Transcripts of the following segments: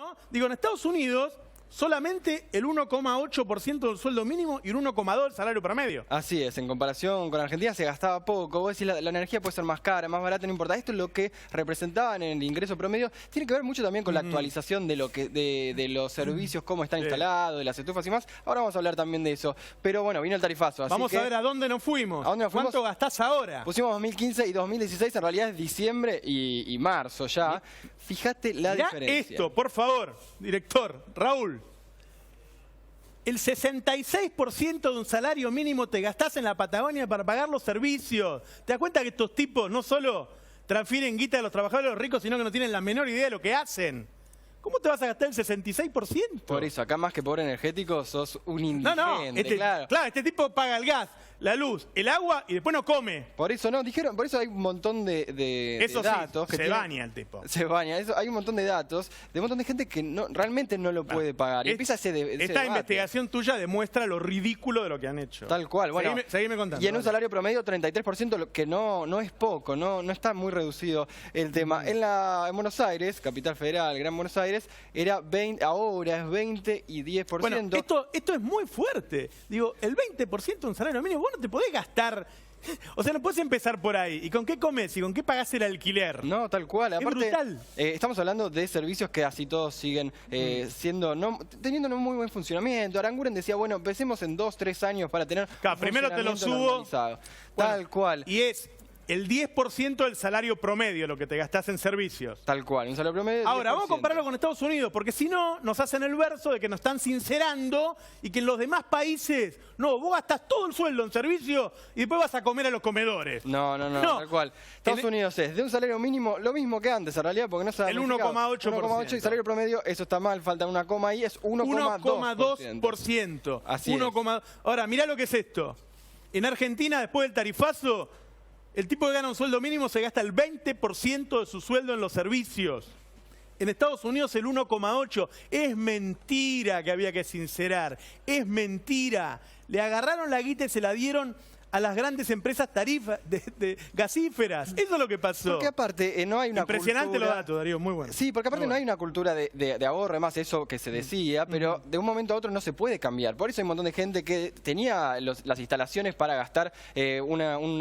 ¿no? Digo, en Estados Unidos solamente el 1,8% del sueldo mínimo y un 1,2% del salario promedio. Así es, en comparación con Argentina se gastaba poco. Vos decís, la energía puede ser más cara, más barata, no importa. Esto es lo que representaban en el ingreso promedio. Tiene que ver mucho también con la actualización de, de los servicios, cómo están instalados, de las estufas y más. Ahora vamos a hablar también de eso. Pero bueno, vino el tarifazo. Así Vamos que, a ver a dónde nos fuimos. ¿A dónde nos fuimos? ¿Cuánto gastás ahora? Pusimos 2015 y 2016, en realidad es diciembre y marzo ya. Fíjate la diferencia. Esto, por favor, director, Raúl. El 66% de un salario mínimo te gastás en la Patagonia para pagar los servicios. ¿Te das cuenta que estos tipos no solo transfieren guita de los trabajadores a los ricos, sino que no tienen la menor idea de lo que hacen? ¿Cómo te vas a gastar el 66%? Por eso, acá más que pobre energético, sos un indigente, claro. Claro, este tipo paga el gas, la luz, el agua y después no come. Por eso no, dijeron, por eso hay un montón de datos. Sí, se baña el tipo. Se baña, eso, hay un montón de datos, de un montón de gente que no, realmente no lo puede pagar. Y empieza ese Esta debate. investigación tuya demuestra lo ridículo de lo que han hecho. Tal cual, bueno. Seguime contando. Y en un salario promedio 33%, lo que no es poco, no está muy reducido el tema. En Buenos Aires, Capital Federal, Gran Buenos Aires, era 20, ahora es 20 y 10%. Bueno, esto es muy fuerte. Digo, el 20% de un salario mínimo, vos no te podés gastar. O sea, no podés empezar por ahí. ¿Y con qué comés? ¿Y con qué pagás el alquiler? No, tal cual. Aparte, es brutal. Estamos hablando de servicios que así todos siguen teniendo un muy buen funcionamiento. Aranguren decía, bueno, empecemos en 2-3 años para tener claro, primero te lo subo. Tal cual. Y es el 10% del salario promedio lo que te gastás en servicios. Tal cual, un salario promedio. Ahora, 10%. vamos a compararlo con Estados Unidos, porque si no, nos hacen el verso de que nos están sincerando y que en los demás países, no, vos gastás todo el sueldo en servicios y después vas a comer a los comedores. No, tal cual. Estados Unidos es de un salario mínimo, lo mismo que antes en realidad, porque no se ha el 1,8%. 1,8% y salario promedio, eso está mal, falta una coma ahí, es 1,2%. Así es. Ahora, mirá lo que es esto. En Argentina, después del tarifazo, el tipo que gana un sueldo mínimo se gasta el 20% de su sueldo en los servicios. En Estados Unidos el 1,8%. Es mentira que había que sincerar. Es mentira. Le agarraron la guita y se la dieron a las grandes empresas gasíferas. Eso es lo que pasó. Porque aparte no hay una impresionante los datos, Darío, muy bueno. Sí, porque aparte no hay una cultura de ahorro, además eso que se decía, pero de un momento a otro no se puede cambiar. Por eso hay un montón de gente que tenía las instalaciones para gastar un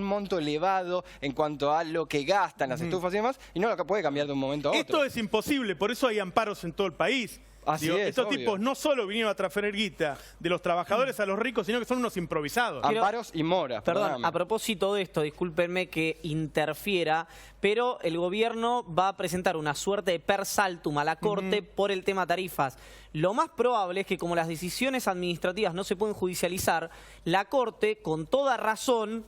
monto elevado en cuanto a lo que gastan las estufas y demás, y no lo puede cambiar de un momento a otro. Esto es imposible, por eso hay amparos en todo el país. Estos tipos no solo vinieron a transferir guita de los trabajadores a los ricos, sino que son unos improvisados. Amparos y moras. Perdón, a propósito de esto, discúlpenme que interfiera, pero el gobierno va a presentar una suerte de per saltum a la Corte por el tema tarifas. Lo más probable es que como las decisiones administrativas no se pueden judicializar, la Corte, con toda razón,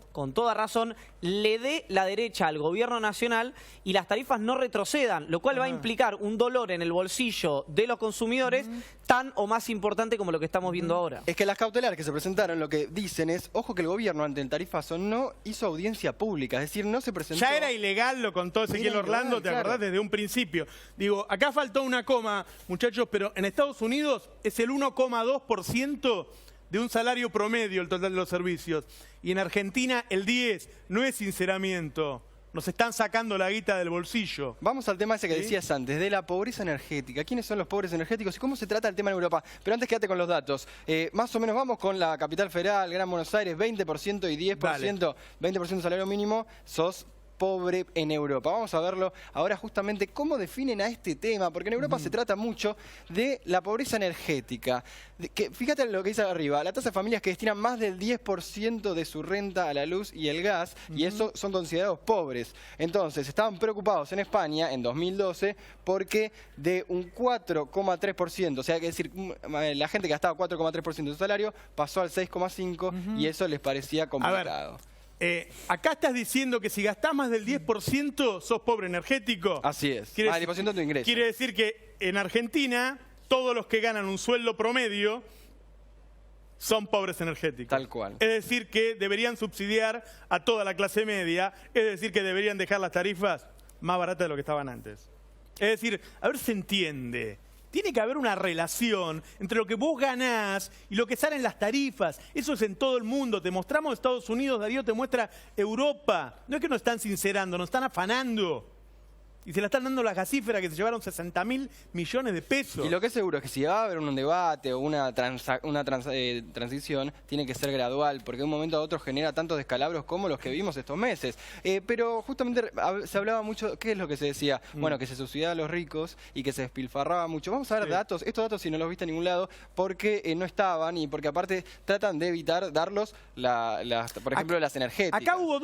le dé la derecha al gobierno nacional y las tarifas no retrocedan, lo cual va a implicar un dolor en el bolsillo de los consumidores tan o más importante como lo que estamos viendo ahora. Es que las cautelares que se presentaron lo que dicen es, ojo que el gobierno ante el tarifazo no hizo audiencia pública, es decir, no se presentó. Ya era ilegal, lo contó Ezequiel Orlando, ¿te acordás? Desde un principio. Digo, acá faltó una coma, muchachos, pero en Estados Unidos es el 1,2% de un salario promedio el total de los servicios. Y en Argentina el 10% no es sinceramiento. Nos están sacando la guita del bolsillo. Vamos al tema ese que decías antes, de la pobreza energética. ¿Quiénes son los pobres energéticos y cómo se trata el tema en Europa? Pero antes quédate con los datos. Más o menos vamos con la Capital Federal, Gran Buenos Aires, 20% y 10%. Dale. 20% salario mínimo, sos pobre en Europa. Vamos a verlo ahora justamente cómo definen a este tema, porque en Europa se trata mucho de la pobreza energética. Fíjate lo que dice arriba, la tasa de familias que destinan más del 10% de su renta a la luz y el gas, y eso son considerados pobres. Entonces, estaban preocupados en España en 2012 porque de un 4,3%, o sea, que decir, la gente que gastaba 4,3% de su salario pasó al 6,5% y eso les parecía complicado. Acá estás diciendo que si gastás más del 10% sos pobre energético. Así es, más del 10% de tu ingreso. Quiere decir que en Argentina todos los que ganan un sueldo promedio son pobres energéticos. Tal cual. Es decir que deberían subsidiar a toda la clase media, es decir que deberían dejar las tarifas más baratas de lo que estaban antes. Es decir, a ver si se entiende. Tiene que haber una relación entre lo que vos ganás y lo que salen las tarifas. Eso es en todo el mundo. Te mostramos Estados Unidos, Darío te muestra Europa. No es que nos están sincerando, nos están afanando. Y se la están dando las gasíferas que se llevaron 60.000 millones de pesos. Y lo que es seguro es que si va a haber un debate o una transición, tiene que ser gradual, porque de un momento a otro genera tantos descalabros como los que vimos estos meses. Pero justamente se hablaba mucho, ¿qué es lo que se decía? Bueno, que se subsidiaba a los ricos y que se despilfarraba mucho. Vamos a ver datos, estos datos si no los viste en ningún lado, porque no estaban y porque aparte tratan de evitar darlos, por ejemplo, las energéticas. Acá hubo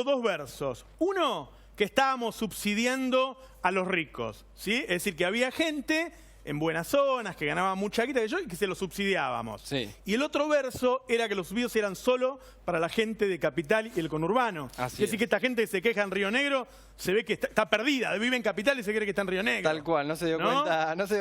dos versos. Uno, que estábamos subsidiando a los ricos, ¿sí? Es decir, que había gente en buenas zonas que ganaba mucha guita y que se los subsidiábamos. Sí. Y el otro verso era que los subsidios eran solo para la gente de Capital y el conurbano. Así es decir, que esta gente que se queja en Río Negro se ve que está perdida, vive en Capital y se cree que está en Río Negro. Tal cual, no se dio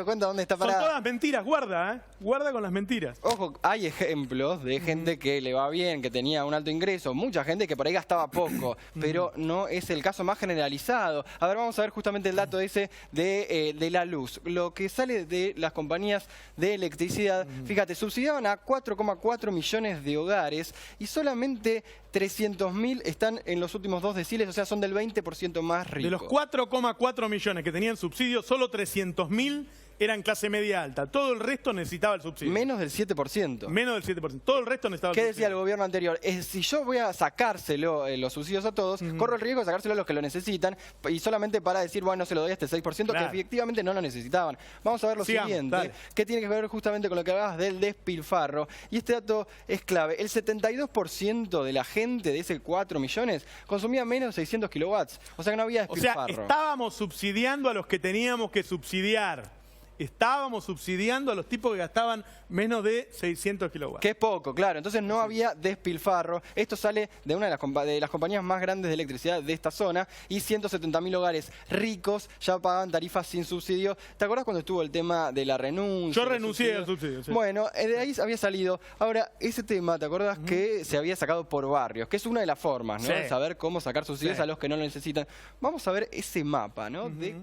cuenta dónde está parada. Son todas mentiras, guarda, guarda con las mentiras. Ojo, hay ejemplos de gente que le va bien, que tenía un alto ingreso, mucha gente que por ahí gastaba poco, pero no es el caso más generalizado. A ver, vamos a ver justamente el dato ese de la luz. Lo que sale de las compañías de electricidad, fíjate, subsidiaban a 4,4 millones de hogares y solamente 300.000 están en los últimos 2 deciles, o sea, son del 20% más ricos. De los 4,4 millones que tenían subsidio, solo 300.000 eran clase media alta. Todo el resto necesitaba el subsidio. Menos del 7%. Menos del 7%. Todo el resto necesitaba el ¿Qué subsidio. decía el gobierno anterior? Si yo voy a sacárselo los subsidios a todos, corro el riesgo de sacárselo a los que lo necesitan y solamente para decir, bueno, se lo doy a este 6%, Claro. que efectivamente no lo necesitaban. Vamos a ver lo Sigamos, siguiente, dale. que tiene que ver justamente con lo que hablabas del despilfarro. Y este dato es clave. El 72% de la gente de ese 4 millones consumía menos de 600 kilowatts. O sea que no había O sea, despilfarro. estábamos subsidiando a los que teníamos que subsidiar. Estábamos subsidiando a los tipos que gastaban menos de 600 kilowatts. Que es poco, claro. Entonces no había despilfarro. Esto sale de una de las compañías más grandes de electricidad de esta zona y 170.000 hogares ricos ya pagaban tarifas sin subsidio. ¿Te acuerdas cuando estuvo el tema de la renuncia? Yo renuncié al subsidio, sí. Bueno, de ahí había salido. Ahora, ese tema, ¿te acuerdas que se había sacado por barrios? Que es una de las formas, ¿no? Sí. De saber cómo sacar subsidios Sí. a los que no lo necesitan. Vamos a ver ese mapa, ¿no? De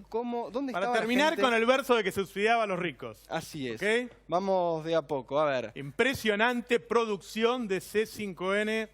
dónde Para estaba la terminar gente. con el verso de que se subsidiaba a los ricos. Así es. ¿Ok? Vamos de a poco, a ver. Impresionante producción de C5N.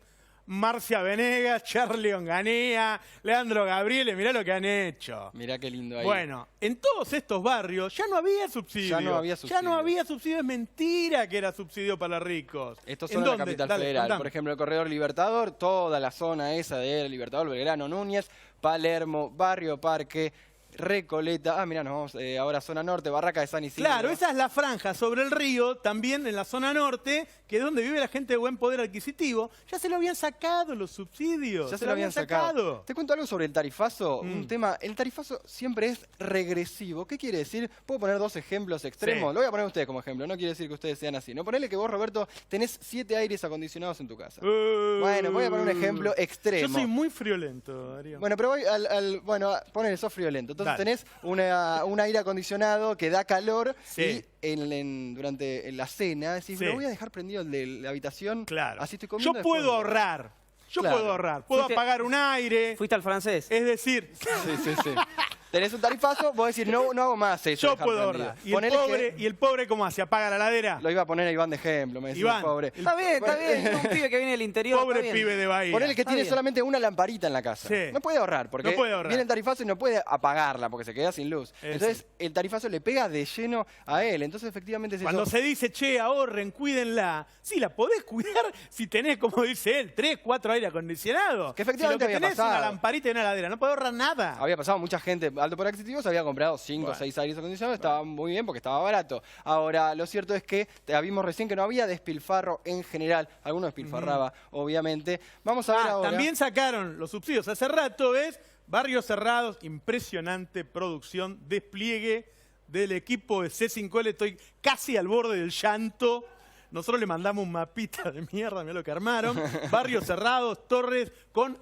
Marcia Venegas, Charlie Onganía, Leandro Gabriele, mirá lo que han hecho. Mirá qué lindo ahí. Bueno, en todos estos barrios ya no había subsidio. Ya no había subsidio. Ya no había subsidio, es mentira que era subsidio para ricos. Esto ¿En son en la dónde? capital Dale, federal. contame. Por ejemplo, el corredor Libertador, toda la zona esa de Libertador, Belgrano, Núñez, Palermo, Barrio Parque, Recoleta. Ah, mirá, nos vamos ahora a zona norte, Barraca de San Isidro. Claro, esa es la franja sobre el río, también en la zona norte, que es donde vive la gente de buen poder adquisitivo. Ya se lo habían sacado los subsidios. Ya se lo habían sacado. Te cuento algo sobre el tarifazo. Un tema, el tarifazo siempre es regresivo. ¿Qué quiere decir? Puedo poner 2 ejemplos extremos. Sí. Lo voy a poner a ustedes como ejemplo. No quiere decir que ustedes sean así. No, ponele que vos, Roberto, tenés 7 aires acondicionados en tu casa. Bueno, voy a poner un ejemplo extremo. Yo soy muy friolento, Darío. Bueno, pero voy bueno, ponele, sos friolento. Entonces Dale. tenés un aire acondicionado que da calor Sí. y durante la cena decís, Sí. lo voy a dejar prendido el de la habitación. Claro. Así estoy comiendo. Yo después puedo vuelvo. ahorrar. Yo Claro. puedo ahorrar. Puedo Fuiste- apagar un aire. ¿Fuiste al francés? Es decir, Sí. Tenés un tarifazo, vos decís, no hago más eso. yo dejar puedo prendido. ahorrar. ¿Y Ponele el pobre cómo hace? ¿Apaga la ladera? Lo iba a poner a Iván de ejemplo, me decía Iván, el pobre. Está bien, está bien. Es un pibe que viene del interior. está Pobre bien. pibe de Bahía. Ponele que Está tiene bien. solamente una lamparita en la casa. Sí. No puede ahorrar, porque No puede ahorrar. viene el tarifazo y no puede apagarla, porque se queda sin luz. Eso. Entonces, el tarifazo le pega de lleno a él. Entonces, efectivamente, es Cuando eso. se dice, che, ahorren, cuídenla. Sí, la podés cuidar si tenés, como dice él, 3, 4 aire acondicionados. Que efectivamente si lo que había tenés es una pasado. lamparita y una ladera, no podés ahorrar nada. Había pasado mucha gente alto por adquisitivos, había comprado 5 o 6 aires acondicionados, estaba muy bien porque estaba barato. Ahora, lo cierto es que vimos recién que no había despilfarro en general. Alguno despilfarraba, obviamente. Vamos a ver ahora. También sacaron los subsidios hace rato, ¿ves? Barrios cerrados, impresionante producción, despliegue del equipo de C5L. Estoy casi al borde del llanto. Nosotros le mandamos un mapita de mierda, mirá lo que armaron. Barrios cerrados, torres con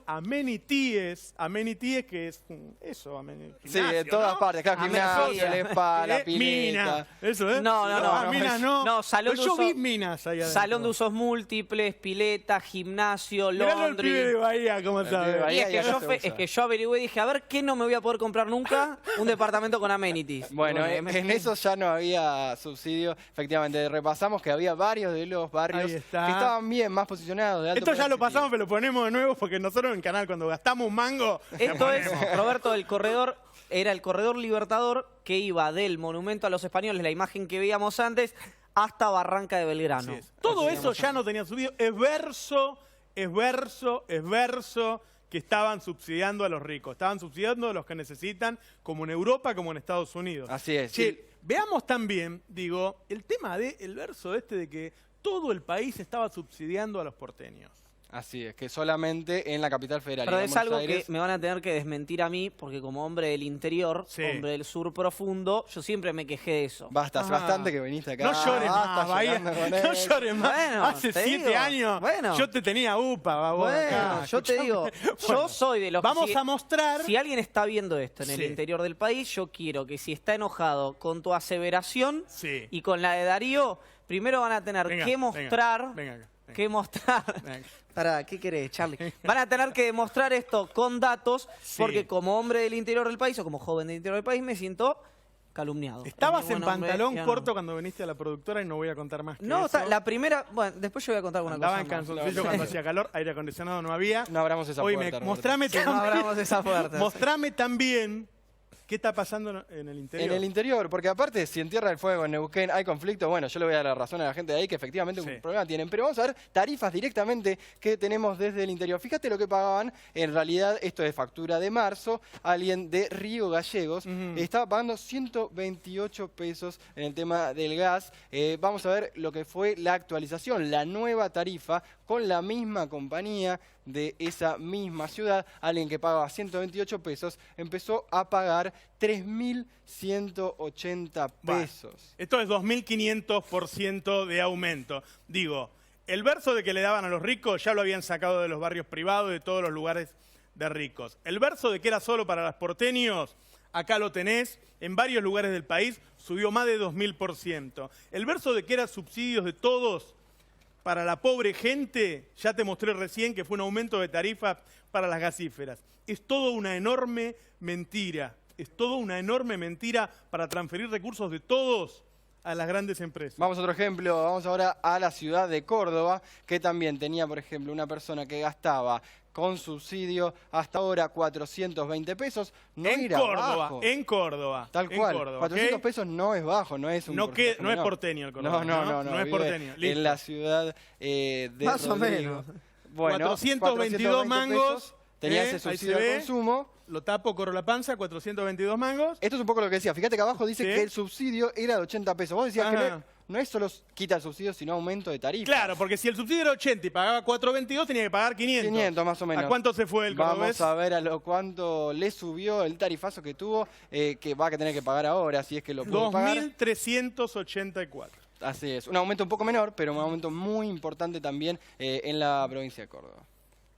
amenities. Amenities que es eso, Sí, en todas partes. Claro, gimnasio, el spa, la pileta. Mina. Eso, ¿eh? No, Minas no. No, salón Pero de yo uso- vi minas ahí adentro. Salón de usos múltiples, pileta, gimnasio, Miralo el pibe de laundry. Bahía, ¿cómo pibe de sabe? Bahía. Y es Ahí que, acá yo, se usa. es que yo averigüé y dije, a ver, ¿qué no me voy a poder comprar nunca? Un departamento con amenities. Bueno, me- en eso ya no había subsidio. Efectivamente, repasamos que había varios de los barrios Ahí que está. estaban bien, más posicionados. De alto Esto ya poder lo adquisitivo. pasamos, pero lo ponemos de nuevo porque nosotros en el canal cuando gastamos un mango... Esto es, Roberto, del corredor era el corredor Libertador que iba del Monumento a los Españoles, la imagen que veíamos antes, hasta Barranca de Belgrano. Así es. Todo eso ya no tenía subido. Es verso que estaban subsidiando a los ricos. Estaban subsidiando a los que necesitan, como en Europa, como en Estados Unidos. Así es. Che, veamos también, digo, el tema del verso de que todo el país estaba subsidiando a los porteños. Así es, que solamente en la capital federal. Pero y en es Buenos algo Aires, que me van a tener que desmentir a mí, porque como hombre del interior, Sí. hombre del sur profundo, yo siempre me quejé de eso. Basta, hace Ah. bastante que viniste acá. No llores basta más, Bahía. llorando con No él. llores más. Bueno, Hace te 7 digo. años Bueno. yo te tenía upa, babón. Bueno, acá. yo te digo, yo soy de los que Vamos a mostrar. Si alguien está viendo esto en el Sí. interior del país, yo quiero que si está enojado con tu aseveración Sí. y con la de Darío, primero van a tener Venga, que venga, mostrar... venga acá, venga. Que mostrar... Venga. Pará, ¿qué querés, Charlie? Van a tener que demostrar esto con datos, Sí. porque como hombre del interior del país o como joven del interior del país me siento calumniado. Estabas Es mi en buen hombre, pantalón ya no. corto cuando viniste a la productora y no voy a contar más que No, eso. la primera... Bueno, después yo voy a contar una Andaba cosa en más. calzoncillo cuando hacía calor, aire acondicionado no había. No abramos esa Hoy puerta, Roberto. mostrame Que no también, abramos esa puerta. mostrame también qué está pasando en el interior. En el interior, porque aparte, si en Tierra del Fuego, en Neuquén, hay conflicto, bueno, yo le voy a dar la razón a la gente de ahí que efectivamente Sí. un problema tienen. Pero vamos a ver tarifas directamente que tenemos desde el interior. Fíjate lo que pagaban, en realidad, esto es factura de marzo, alguien de Río Gallegos estaba pagando 128 pesos en el tema del gas. Vamos a ver lo que fue la actualización, la nueva tarifa con la misma compañía de esa misma ciudad. Alguien que pagaba 128 pesos empezó a pagar 3.180 Bueno, pesos. esto es 2.500% de aumento. Digo, el verso de que le daban a los ricos ya lo habían sacado de los barrios privados, de todos los lugares de ricos. El verso de que era solo para los porteños, acá lo tenés, en varios lugares del país subió más de 2.000%. El verso de que era subsidios de todos para la pobre gente, ya te mostré recién que fue un aumento de tarifas para las gasíferas. Es todo una enorme mentira. Es todo una enorme mentira para transferir recursos de todos a las grandes empresas. Vamos a otro ejemplo, vamos ahora a la ciudad de Córdoba, que también tenía, por ejemplo, una persona que gastaba con subsidio hasta ahora 420 pesos. No en era Córdoba, bajo. en Córdoba. Tal en cual, Córdoba, 400 ¿ok? pesos no es bajo, no es un No, porcentaje no es menor. porteño el Córdoba. No No es vive porteño. Listo. En la ciudad de Más o Rodrigo. menos. Bueno, 422 mangos, pesos, tenía ese ahí subsidio se de ve. consumo. Lo tapo, corro la panza, 422 mangos. Esto es un poco lo que decía. Fíjate que abajo dice Sí. que el subsidio era de 80 pesos. Vos decías que Ajá. no es solo quita el subsidio, sino aumento de tarifa. Claro, porque si el subsidio era 80 y pagaba 422, tenía que pagar 500. 500 más o menos. ¿A cuánto se fue el cordobés? Vamos a ver a lo cuánto le subió el tarifazo que tuvo, que va a tener que pagar ahora, si es que lo puede pagar. 2.384. Así es. Un aumento un poco menor, pero un aumento muy importante también en la provincia de Córdoba.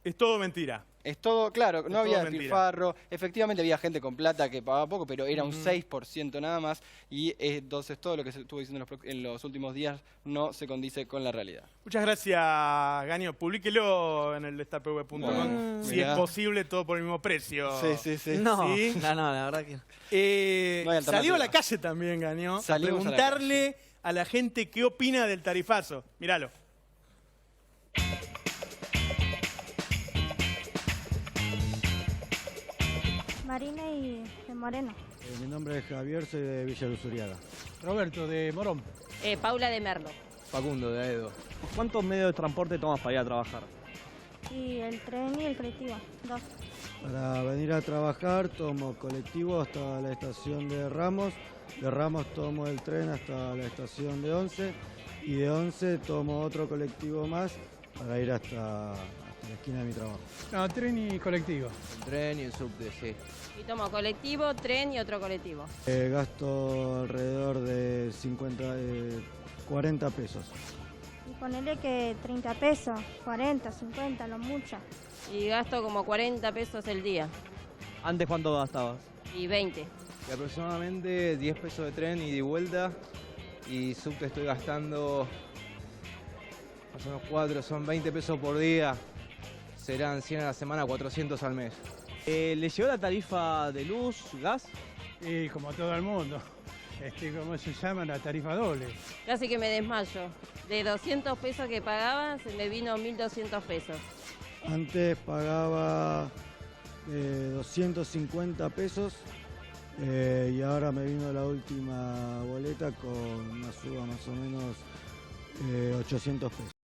Es todo mentira. Es todo, claro, no todo había mentira. despilfarro. Efectivamente había gente con plata que pagaba poco, pero era un 6% nada más. Y entonces todo lo que se estuvo diciendo en los últimos días no se condice con la realidad. Muchas gracias, Gaño. Publíquelo en el destapv.com. Bueno, si mirá. es posible, todo por el mismo precio. Sí. No, ¿Sí? no, la verdad que no. No hay alternativa. Salió a la calle también, Gaño. Salimos a la Preguntarle a la gente qué opina del tarifazo. Míralo. Marina y de Moreno. Mi nombre es Javier, soy de Villa Luzuriaga. Roberto, de Morón. Paula de Merlo. Facundo, de Aedo. ¿Cuántos medios de transporte tomas para ir a trabajar? Y el tren y el colectivo, 2. Para venir a trabajar tomo colectivo hasta la estación de Ramos. De Ramos tomo el tren hasta la estación de Once. Y de Once tomo otro colectivo más para ir hasta la esquina de mi trabajo. No, tren y colectivo. El tren y el subte, sí. Y tomo colectivo, tren y otro colectivo. Gasto alrededor de 40 pesos. Y ponerle que 30 pesos, 40, 50, lo mucho. Y gasto como 40 pesos el día. ¿Antes cuánto gastabas? Y 20. Y aproximadamente 10 pesos de tren y de vuelta. Y subte estoy gastando más o menos 4, son 20 pesos por día. Serán 100 a la semana, 400 al mes. ¿Le llegó la tarifa de luz, gas? Y como todo el mundo. ¿Cómo se llama? La tarifa doble. Casi que me desmayo. De 200 pesos que pagaba, se me vino 1.200 pesos. Antes pagaba 250 pesos Y ahora me vino la última boleta con una suba más o menos 800 pesos.